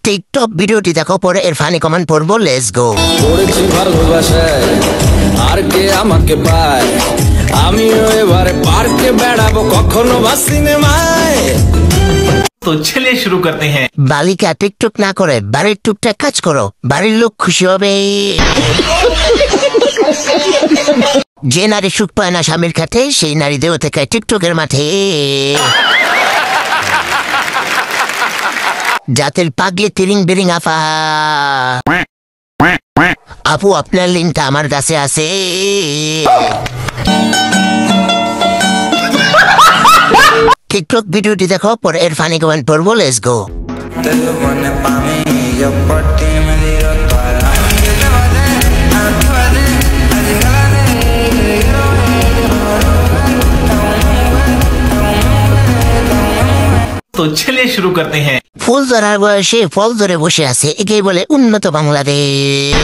TikTok ভিডিওটি দেখো পরে এর ফানি কমেন্ট পড়বো। Let's go. পড়েছি ভালোবাসায় আর কে আমাকে পায়, আমিও এবারে পার্কে বেড়াবো কখনো বা সিনেমায়। तो चलिए शुरू करते हैं। বালিকা টিকটক না করে বাড়ির টুকটাক কাজ করো, বাড়ির লোক খুশি হবে। যে নারী সুখ পায় না স্বামীর কাছে, সেই নারী দেহ থেকে টিকটকের মাঠে। জাতের পাগলি তিরিং বিরিং আফা, আপু আপনার লিঙ্কটা আমার কাছে আছে। টিকটক ভিডিওটি দেখো পরে এর ফানি কমেন্ট পড়বো। Let's go. तो चलिए शुरू करते हैं। ফুল ধরার বয়সে ফল ধরে বসে আছে, একেই বলে উন্নত বাংলাদেশ।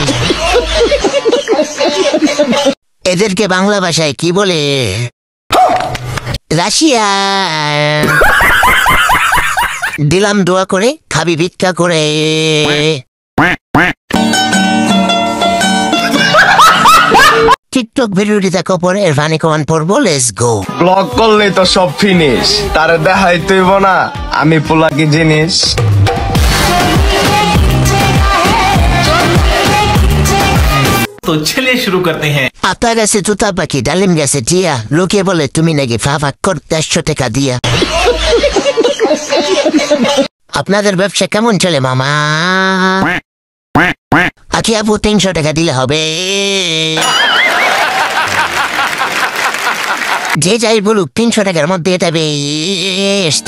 এদেরকে বাংলা ভাষায় কি বলে? রাশিয়া। দিলাম দোয়া করে, খাবি ভিক্ষা করে। টিকটক ভিডিওটি দেখো পরে এর ফানি কমেন্ট পড়বো। Let's go. ব্লগ করলে তো সব ফিনিশ, তারে দেখাই তুইব না আমি পোলা কি জিনিস। तो चलिए शुरू करते हैं। আপনার কাছে তুতা পাখি, ডালিম গেছে টিয়া, লোকে বলে তুমি নাকি ফাফা করতে 100 টাকা দিয়া। আপনাদের ব্যবসা কেমন চলে মামা? আচ্ছা আপু 300 টাকা দিলে হবে। যে যাই বলুক 300 টাকার মধ্যে এটা বেস্ট।